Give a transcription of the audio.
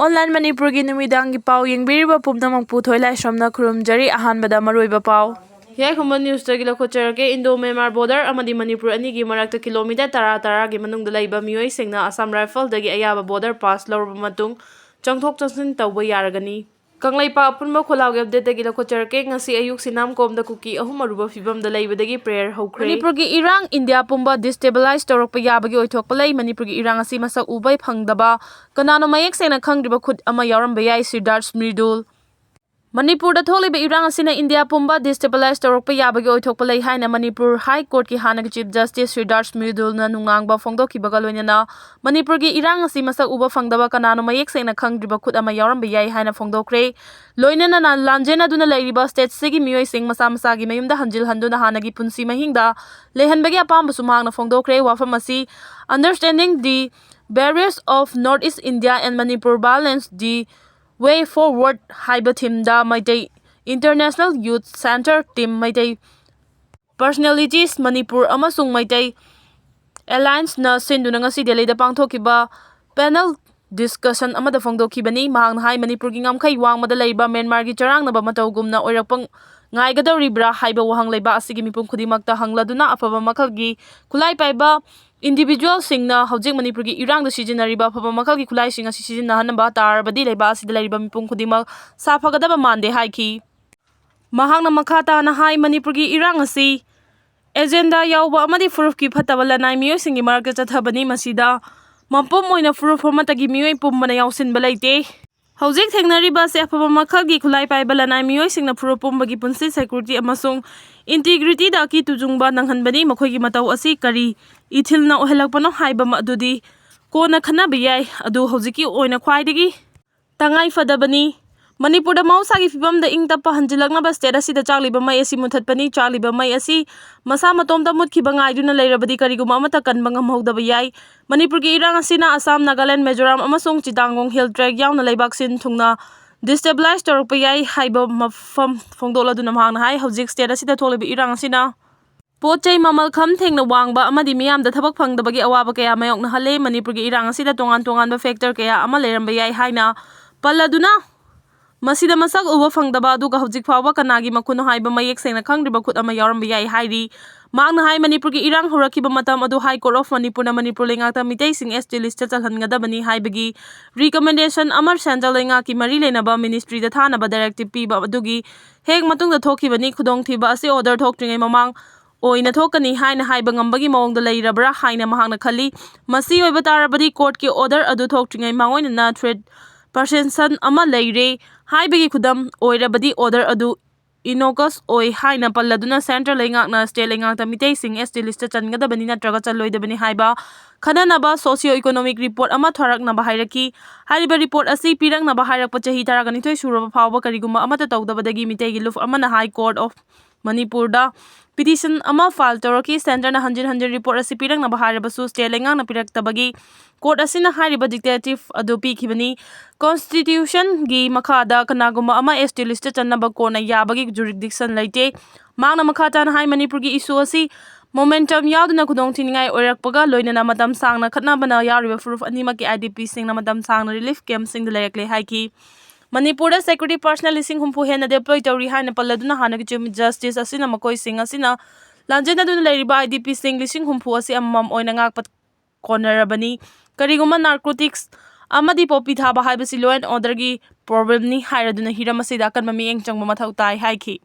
Online ꯃꯅꯤꯄꯨꯔꯒꯤ ꯅꯨꯃꯤꯗꯥꯡꯒꯤ ꯄꯥꯎ ꯌꯦꯡꯕꯤꯔꯤꯕ ꯄꯨꯝꯅꯃꯛꯄꯨ ꯊꯣꯏꯂꯥꯏꯁ꯭ꯔꯝꯅ ꯈꯨꯔꯨꯝꯖꯔꯤ꯫ ꯑꯍꯥꯟꯕꯗ ꯃꯔꯨꯑꯣꯏꯕ ꯄꯥꯎ ꯌꯥꯏꯈꯨꯝꯕ ꯅ꯭ꯌꯨꯁꯇꯒꯤ ꯂꯧꯈꯠꯆꯔꯒꯦ꯫ ꯏꯟꯗꯣ-ꯃ꯭ꯌꯥꯟꯃꯥꯔ ꯕꯣꯔꯗꯔ ꯑꯃꯗꯤ ꯃꯅꯤꯄꯨꯔ ꯑꯅꯤꯒꯤ ꯃꯔꯛꯇ ꯀꯤꯂꯣꯃꯤꯇꯔ 10-10ꯒꯤ ꯃꯅꯨꯡꯗ ꯂꯩꯕ ꯃꯤꯑꯣꯏꯁꯤꯡꯅ ꯑꯁꯥꯝ ꯔꯥꯏꯐꯜꯗꯒꯤ ꯑꯌꯥꯕ ꯕꯣꯔꯗꯔ ꯄꯥꯁ ꯂꯧꯔꯕ ꯃꯇꯨꯡ ꯆꯪꯊꯣꯛ-ꯆꯪꯁꯤꯟ ꯇꯧꯕ ꯌꯥꯔꯒꯅꯤ꯫ ꯀꯪꯂꯩꯄꯥꯛ ꯑꯄꯨꯟꯕ ꯈꯣꯜꯂꯥꯎꯒꯤ ꯑꯞꯗꯦꯠꯇꯒꯤ ꯂꯧꯈꯠꯆꯔꯛꯀꯦ꯫ ꯉꯁꯤ ꯑꯌꯨꯛ ꯁꯤꯅꯥꯝ ꯀꯣꯝꯗ ꯀꯨꯀꯤ 3 ꯑꯔꯨꯕ ꯐꯤꯕꯝꯗ ꯂꯩꯕꯗꯒꯤ ꯄ꯭ꯔꯦꯌꯔ ꯍꯧꯈ꯭ꯔꯦ꯫ ꯃꯅꯤꯄꯨꯔꯒꯤ ꯏꯔꯥꯡ ꯏꯟꯗꯤꯌꯥ ꯄꯨꯝꯕ ꯗꯤꯁꯇꯦꯕꯤꯂꯥꯏꯖ ꯇꯧꯔꯛꯄ ꯌꯥꯕꯒꯤ ꯑꯣꯏꯊꯣꯛꯄ ꯂꯩ꯫ ꯃꯅꯤꯄꯨꯔꯒꯤ ꯏꯔꯥꯡ ꯑꯁꯤ ꯃꯁꯛ ꯎꯕ ꯐꯪꯗꯕ ꯀꯅꯥꯅꯣ ꯃꯌꯦꯛ ꯁꯦꯡꯅ ꯈꯪꯗ꯭ꯔꯤꯕ ꯈꯨꯠ ꯑꯃ ꯌꯥꯎꯔꯝꯕ ꯌꯥꯏ꯫ ꯁꯤꯗꯥꯔꯊ ꯃ꯭ꯔꯤꯗꯨꯜ ꯃꯅꯤꯄꯨꯔꯗ ꯊꯣꯛꯂꯤꯕ ꯏꯔꯥꯡ ꯑꯁꯤꯅ ꯏꯟꯗꯤꯌꯥ ꯄꯨꯝꯕ ꯗꯤꯁꯇꯦꯕꯤꯂꯥꯏꯖ ꯇꯧꯔꯛꯄ ꯌꯥꯕꯒꯤ ꯑꯣꯏꯊꯣꯛꯄ ꯂꯩ ꯍꯥꯏꯅ ꯃꯅꯤꯄꯨꯔ ꯍꯥꯏ ꯀꯣꯔꯠꯀꯤ ꯍꯥꯟꯅꯒꯤ ꯆꯤꯐ ꯖꯁꯇꯤꯁ ꯁꯤꯗꯥꯔꯊ ꯃ꯭ꯔꯤꯗꯨꯜꯅ ꯅꯨꯡꯅꯥꯡꯕ ꯐꯣꯡꯗꯣꯛꯈꯤꯕꯒ ꯂꯣꯏꯅꯅ ꯃꯅꯤꯄꯨꯔꯒꯤ ꯏꯔꯥꯡ ꯑꯁꯤ ꯃꯁꯛ ꯎꯕ ꯐꯪꯗꯕ ꯀꯅꯥꯅꯣ ꯃꯌꯦꯛ ꯁꯦꯡꯅ ꯈꯪꯗ꯭ꯔꯤꯕ ꯈꯨꯠ ꯑꯃ ꯌꯥꯎꯔꯝꯕ ꯌꯥꯏ ꯍꯥꯏꯅ ꯐꯣꯡꯗꯣꯛꯈ꯭ꯔꯦ꯫ ꯂꯣꯏꯅꯅ ꯂꯥꯟꯖꯦꯟꯅꯗꯨꯅ ꯂꯩꯔꯤꯕ ꯁ꯭ꯇꯦꯠꯁꯤꯒꯤ ꯃꯤꯑꯣꯏꯁꯤꯡ ꯃꯁꯥ ꯃꯁꯥꯒꯤ ꯃꯌꯨꯝꯗ ꯍꯟꯖꯤꯜꯍꯟꯗꯨꯅ ꯍꯥꯟꯅꯒꯤ ꯄꯨꯟꯁꯤ ꯃꯍꯤꯡꯗ ꯂꯩꯍꯟꯕꯒꯤ ꯑꯄꯥꯝꯕꯁꯨ ꯃꯍꯥꯛꯅ ꯐꯣꯡꯗꯣꯛꯈ꯭ꯔꯦ꯫ ꯋꯥꯐꯝ ꯑꯁꯤ understanding the barriers of north east India and Manipur balance the way forward ꯍꯥꯏꯕ ꯊꯤꯝꯗ Meitei international youth center team, Meitei personalities Manipur ꯑꯃꯁꯨꯡ ꯃꯩꯇꯩ ꯑꯦꯂꯥꯏꯟꯁꯅ ꯁꯤꯟꯗꯨꯅ ꯉꯁꯤ ꯗꯦꯜꯂꯤꯗ ꯄꯥꯡꯊꯣꯛꯈꯤꯕ ꯄꯦꯅꯦꯜ ꯗꯤꯁꯀꯁꯟ ꯑꯃꯗ ꯐꯣꯡꯗꯣꯛꯈꯤꯕꯅꯤ꯫ ꯃꯍꯥꯛꯅ ꯍꯥꯏ ꯃꯅꯤꯄꯨꯔꯒꯤ ꯉꯝꯈꯩ ꯋꯥꯡꯃꯗ ꯂꯩꯕ ꯃ꯭ꯌꯥꯟꯃꯥꯔꯒꯤ ꯆꯔꯥꯡꯅꯕ ꯃꯇꯧꯒꯨꯝꯅ ꯑꯣꯏꯔꯛꯄ ꯉꯥꯏꯒꯗꯧꯔꯤꯕ꯭ꯔꯥ ꯍꯥꯏꯕ ꯋꯥꯍꯪ ꯂꯩꯕꯥꯛ ꯑꯁꯤꯒꯤ ꯃꯤꯄꯨꯝ ꯈꯨꯗꯤꯡꯃꯛꯇ ꯍꯪꯂꯗꯨꯅ ꯑꯐꯕ ꯃꯈꯜꯒꯤ ꯈꯨꯠꯂꯥꯏ ꯄꯥꯏꯕ ꯏꯟꯗꯤꯚꯤꯖꯨꯑꯦꯜꯁꯤꯡꯅ ꯍꯧꯖꯤꯛ ꯃꯅꯤꯄꯨꯔꯒꯤ ꯏꯔꯥꯡꯗ ꯁꯤꯖꯤꯟꯅꯔꯤꯕ ꯑꯐꯕ ꯃꯈꯜꯒꯤ ꯈꯨꯠꯂꯥꯏꯁꯤꯡ ꯑꯁꯤ ꯁꯤꯖꯤꯟꯅꯍꯟꯕ ꯇꯥꯔꯕꯗꯤ ꯂꯩꯕꯥꯛ ꯑꯁꯤꯗ ꯂꯩꯔꯤꯕ ꯃꯤꯄꯨꯝ ꯈꯨꯗꯤꯡꯃꯛ ꯁꯥꯐꯒꯗꯕ ꯃꯥꯟꯗꯦ ꯍꯥꯏꯈꯤ꯫ ꯃꯍꯥꯛꯅ ꯃꯈꯥ ꯇꯥꯅ ꯍꯥꯏ ꯃꯅꯤꯄꯨꯔꯒꯤ ꯏꯔꯥꯡ ꯑꯁꯤ ꯑꯦꯖꯦꯟꯗꯥ ꯌꯥꯎꯕ ꯑꯃꯗꯤ ꯐꯨꯔꯨꯞꯀꯤ ꯐꯠꯇꯕ ꯂꯅꯥꯏ ꯃꯤꯑꯣꯏꯁꯤꯡꯒꯤ ꯃꯔꯛꯇ ꯆꯠꯊꯕꯅꯤ꯫ ꯃꯁꯤꯗ ꯃꯄꯨꯝ ꯑꯣꯏꯅ ꯐꯨꯔꯨꯞ ꯑꯃꯠꯇꯒꯤ ꯃꯤꯑꯣꯏ ꯄꯨꯝꯕꯅ ꯌꯥꯎꯁꯤꯟꯕ ꯂꯩꯇꯦ꯫ ꯍꯧꯖꯤꯛ ꯊꯦꯡꯅꯔꯤꯕ ꯑꯁꯤ ꯑꯐꯕ ꯃꯈꯜꯒꯤ ꯈꯨꯠꯂꯥꯏ ꯄꯥꯏꯕ ꯂꯅꯥꯏ ꯃꯤꯑꯣꯏꯁꯤꯡꯅ ꯐꯨꯔꯨꯞ ꯄꯨꯝꯕꯒꯤ ꯄꯨꯟꯁꯤ, ꯁꯦꯀ꯭ꯌꯨꯔꯤꯇꯤ ꯑꯃꯁꯨꯡ ꯏꯟꯇꯤꯒ꯭ꯔꯤꯇꯤꯗ ꯑꯀꯤ ꯇꯨꯖꯨꯡꯕ ꯅꯪꯍꯟꯕꯅꯤ꯫ ꯃꯈꯣꯏꯒꯤ ꯃꯇꯧ ꯑꯁꯤ ꯀꯔꯤ ꯏꯊꯤꯜꯅ ꯑꯣꯏꯍꯜꯂꯛꯄꯅꯣ ꯍꯥꯏꯕ ꯑꯗꯨꯗꯤ ꯀꯣꯟꯅ ꯈꯟꯅꯕ ꯌꯥꯏ, ꯑꯗꯨ ꯍꯧꯖꯤꯛꯀꯤ ꯑꯣꯏꯅ ꯈ꯭ꯋꯥꯏꯗꯒꯤ ꯇꯉꯥꯏꯐꯗꯕꯅꯤ꯫ ꯃꯅꯤꯄꯨꯔꯗ ꯃꯍꯧꯁꯥꯒꯤ ꯐꯤꯚꯝꯗ ꯏꯪ-ꯇꯞꯄ ꯍꯟꯖꯤꯜꯂꯛꯅꯕ ꯁ꯭ꯇꯦꯠ ꯑꯁꯤꯗ ꯆꯥꯛꯂꯤꯕ ꯃꯩ ꯑꯁꯤ ꯃꯨꯠꯊꯠꯄꯅꯤ꯫ ꯆꯥꯛꯂꯤꯕ ꯃꯩ ꯑꯁꯤ ꯃꯁꯥ ꯃꯇꯣꯝꯇ ꯃꯨꯠꯈꯤꯕ ꯉꯥꯏꯗꯨꯅ ꯂꯩꯔꯕꯗꯤ ꯀꯔꯤꯒꯨꯝꯕ ꯑꯃꯠꯇ ꯀꯟꯕ ꯉꯝꯍꯧꯗꯕ ꯌꯥꯏ꯫ ꯃꯅꯤꯄꯨꯔꯒꯤ ꯏꯔꯥꯡ ꯑꯁꯤꯅ ꯑꯁꯥꯝ, ꯅꯥꯒꯥꯂꯦꯟ, ꯃꯤꯖꯣꯔꯥꯝ ꯑꯃꯁꯨꯡ ꯆꯤꯇꯥꯒꯣꯡ ꯍꯤꯜ ꯇ꯭ꯔꯦꯛ ꯌꯥꯎꯅ ꯂꯩꯕꯥꯛ ꯁꯤꯟ ꯊꯨꯡꯅ ꯗꯤꯁꯇꯦꯕꯤꯂꯥꯏꯖ ꯇꯧꯔꯛꯄ ꯌꯥꯏ ꯍꯥꯏꯕ ꯃꯐꯝ ꯐꯣꯡꯗꯣꯛꯂꯗꯨꯅ ꯃꯍꯥꯛꯅ ꯍꯥꯏ ꯍꯧꯖꯤꯛ ꯁ꯭ꯇꯦꯠ ꯑꯁꯤꯗ ꯊꯣꯛꯂꯤꯕ ꯏꯔꯥꯡ ꯑꯁꯤꯅ ꯄꯣꯠ-ꯆꯩ ꯃꯃꯜ ꯈꯝ ꯊꯦꯡꯅ ꯋꯥꯡꯕ ꯑꯃꯗꯤ ꯃꯤꯌꯥꯝꯗ ꯊꯕꯛ ꯐꯪꯗꯕꯒꯤ ꯑꯋꯥꯕ ꯀꯌꯥ ꯃꯥꯌꯣꯛꯅꯍꯜꯂꯦ꯫ ꯃꯅꯤꯄꯨꯔꯒꯤ ꯏꯔꯥꯡ ꯑꯁꯤꯗ ꯇꯣꯉꯥꯟ-ꯇꯣꯉꯥꯟꯕ ꯐꯦꯛꯇꯔ ꯀꯌꯥ ꯑꯃ ꯂꯩꯔꯝꯕ ꯌꯥꯏ ꯍꯥꯏꯅ ꯄꯜꯂꯗꯨꯅ ꯃꯁꯤꯗ ꯃꯁꯛ ꯎꯕ ꯐꯪꯗꯕ ꯑꯗꯨꯒ ꯍꯧꯖꯤꯛ ꯐꯥꯎꯕ ꯀꯅꯥꯒꯤ ꯃꯈꯨꯠꯅꯣ ꯍꯥꯏꯕ ꯃꯌꯦꯛ ꯁꯦꯡꯅ ꯈꯪꯗ꯭ꯔꯤꯕ ꯈꯨꯠ ꯑꯃ ꯌꯥꯎꯔꯝꯕ ꯌꯥꯏ ꯍꯥꯏꯔꯤ꯫ ꯃꯍꯥꯛꯅ ꯍꯥꯏ ꯃꯅꯤꯄꯨꯔꯒꯤ ꯏꯔꯥꯡ ꯍꯧꯔꯛꯈꯤꯕ ꯃꯇꯝ ꯑꯗꯨ ꯍꯥꯏ ꯀꯣꯔꯠ ꯑꯣꯐ ꯃꯅꯤꯄꯨꯔꯅ ꯃꯅꯤꯄꯨꯔ ꯂꯩꯉꯥꯛꯇ ꯃꯤꯇꯩꯁꯤꯡ ꯑꯦꯁ.ꯇꯤ ꯂꯤꯁꯇ ꯆꯜꯍꯟꯒꯗꯕꯅꯤ ꯍꯥꯏꯕꯒꯤ ꯔꯤꯀꯃꯦꯟꯗꯦꯁꯟ ꯑꯃ ꯁꯦꯟꯇ꯭ꯔꯦꯜ ꯂꯩꯉꯥꯛꯀꯤ ꯃꯔꯤ ꯂꯩꯅꯕ ꯃꯤꯅꯤꯁꯇ꯭ꯔꯤꯗ ꯊꯥꯅꯕ ꯗꯥꯏꯔꯦꯛꯇꯤꯕ ꯄꯤꯕ ꯑꯗꯨꯒꯤ ꯍꯦꯛ ꯃꯇꯨꯡꯗ ꯊꯣꯛꯈꯤꯕꯅꯤ꯫ ꯈꯨꯗꯣꯡꯊꯤꯕ ꯑꯁꯤ ꯑꯣꯔꯗꯔ ꯊꯣꯛꯇ꯭ꯔꯤꯉꯩ ꯃꯃꯥꯡ ꯑꯣꯏꯅ ꯊꯣꯛꯀꯅꯤ ꯍꯥꯏꯅ ꯍꯥꯏꯕ ꯉꯝꯕꯒꯤ ꯃꯑꯣꯡꯗ ꯂꯩꯔꯕ꯭ꯔꯥ ꯍꯥꯏꯅ ꯃꯍꯥꯛꯅ ꯈꯜꯂꯤ꯫ ꯃꯁꯤ ꯑꯣꯏꯕ ꯇꯥꯔꯕꯗꯤ ꯀꯣꯔꯠꯀꯤ ꯑꯣꯔꯗꯔ ꯑꯗꯨ ꯊꯣꯛꯇ꯭ꯔꯤꯉꯩ ꯃꯥꯡꯑꯣꯏꯅꯅ ꯊ꯭ꯔꯦꯠ ꯄꯔꯁꯦꯞꯁꯟ ꯑꯃ ꯂꯩꯔꯦ ꯍꯥꯏꯕꯒꯤ ꯈꯨꯗꯝ ꯑꯣꯏꯔꯕꯗꯤ ꯑꯣꯔꯗꯔ ꯑꯗꯨ ꯏꯅꯣꯀꯁ ꯑꯣꯏ ꯍꯥꯏꯅ ꯄꯜꯂꯗꯨꯅ ꯁꯦꯟꯇ꯭ꯔꯦꯜ ꯂꯩꯉꯥꯛꯅ ꯁ꯭ꯇꯦꯠ ꯂꯩꯉꯥꯛꯇ ꯃꯤꯇꯩꯁꯤꯡ ꯑꯦꯁ.ꯇꯤ ꯂꯤꯁꯇ ꯆꯟꯒꯗꯕꯅꯤ ꯅꯠꯇ꯭ꯔꯒ ꯆꯜꯂꯣꯏꯗꯕꯅꯤ ꯍꯥꯏꯕ ꯈꯟꯅꯅꯕ ꯁꯣꯁꯤꯑꯣ-ꯏꯀꯣꯅꯣꯃꯤꯛ ꯔꯤꯄꯣꯔꯠ ꯑꯃ ꯊꯥꯔꯛꯅꯕ ꯍꯥꯏꯔꯛꯈꯤ꯫ ꯍꯥꯏꯔꯤꯕ ꯔꯤꯄꯣꯔꯠ ꯑꯁꯤ ꯄꯤꯔꯛꯅꯕ ꯍꯥꯏꯔꯛꯄ ꯆꯍꯤ 12 ꯁꯨꯔꯕ ꯐꯥꯎꯕ ꯀꯔꯤꯒꯨꯝꯕ ꯑꯃꯠꯇ ꯇꯧꯗꯕꯗꯒꯤ ꯃꯤꯇꯩꯒꯤ ꯂꯨꯞ ꯑꯃꯅ ꯍꯥꯏ ꯀꯣꯔꯠ ꯑꯣꯐ ꯃꯅꯤꯄꯨꯔꯗ ꯄꯤꯇꯤꯁꯟ ꯑꯃ ꯐꯥꯏꯜ ꯇꯧꯔꯛꯈꯤ꯫ ꯁꯦꯟꯇꯔꯅ ꯍꯟꯖꯤꯟ ꯍꯟꯖꯤꯟ ꯔꯤꯄꯣꯔꯠ ꯑꯁꯤ ꯄꯤꯔꯛꯅꯕ ꯍꯥꯏꯔꯕꯁꯨ ꯁ꯭ꯇꯦꯠ ꯂꯩꯉꯥꯛꯅ ꯄꯤꯔꯛꯇꯕꯒꯤ ꯀꯣꯔꯠ ꯑꯁꯤꯅ ꯍꯥꯏꯔꯤꯕ ꯗꯤꯛꯇꯦꯇꯤꯚ ꯑꯗꯨ ꯄꯤꯈꯤꯕꯅꯤ꯫ ꯀꯟꯁꯇꯤꯇ꯭ꯌꯨꯁꯟꯒꯤ ꯃꯈꯥꯗ ꯀꯅꯥꯒꯨꯝꯕ ꯑꯃ ꯑꯦꯁ.ꯇꯤ ꯂꯤꯁꯇ ꯆꯟꯅꯕ ꯀꯣꯔꯠꯅ ꯌꯥꯕꯒꯤ ꯖꯨꯔꯤꯁꯗꯤꯛꯁꯟ ꯂꯩꯇꯦ꯫ ꯃꯍꯥꯛꯅ ꯃꯈꯥ ꯇꯥꯅ ꯍꯥꯏ ꯃꯅꯤꯄꯨꯔꯒꯤ ꯏꯁꯨ ꯑꯁꯤ ꯃꯣꯃꯦꯟꯇꯝ ꯌꯥꯎꯗꯨꯅ ꯈꯨꯗꯣꯡꯊꯤꯅꯤꯡꯉꯥꯏ ꯑꯣꯏꯔꯛꯄꯒ ꯂꯣꯏꯅꯅ ꯃꯇꯝ ꯁꯥꯡꯅ ꯈꯠꯅꯕꯅ ꯌꯥꯎꯔꯤꯕ ꯐꯨꯔꯨꯞ ꯑꯅꯤꯃꯛꯀꯤ ꯑꯥꯏ.ꯗꯤ.ꯄꯤꯁꯤꯡꯅ ꯃꯇꯝ ꯁꯥꯡꯅ ꯔꯤꯂꯤꯐ ꯀꯦꯝꯞꯁꯤꯡꯗ ꯂꯩꯔꯛꯂꯦ ꯍꯥꯏꯈꯤ꯫ ꯃꯅꯤꯄꯨꯔꯗ ꯁꯦꯀ꯭ꯌꯨꯔꯤꯇꯤ ꯄꯔꯁꯅꯦꯜ 70,000 ꯍꯦꯟꯅ ꯗꯤꯄ꯭ꯂꯣꯏ ꯇꯧꯔꯤ ꯍꯥꯏꯅ ꯄꯜꯂꯗꯨꯅ ꯍꯥꯟꯅꯒꯤ ꯆꯤꯐ ꯖꯁꯇꯤꯁ ꯑꯁꯤꯅ ꯃꯈꯣꯏꯁꯤꯡ ꯑꯁꯤꯅ ꯂꯥꯟꯖꯦꯟꯅꯗꯨꯅ ꯂꯩꯔꯤꯕ ꯑꯥꯏ.ꯗꯤ.ꯄꯤꯁꯤꯡ 70,000 ꯑꯁꯤ ꯑꯃꯃꯝ ꯑꯣꯏꯅ ꯉꯥꯛꯄ ꯀꯣꯟꯅꯔꯕꯅꯤ꯫ ꯀꯔꯤꯒꯨꯝꯕ ꯅꯥꯔꯀꯣꯇꯤꯛꯁ ꯑꯃꯗꯤ ꯄꯣꯄꯤ ꯊꯥꯕ ꯍꯥꯏꯕꯁꯤ ꯂꯣ ꯑꯦꯟ ꯑꯣꯔꯗꯔꯒꯤ ꯄ꯭ꯔꯣꯕ꯭ꯂꯦꯝꯅꯤ ꯍꯥꯏꯔꯗꯨꯅ ꯍꯤꯔꯝ ꯑꯁꯤꯗ ꯑꯀꯟꯕ ꯃꯤꯠꯌꯦꯡ ꯆꯪꯕ ꯃꯊꯧ ꯇꯥꯏ ꯍꯥꯏꯈꯤ꯫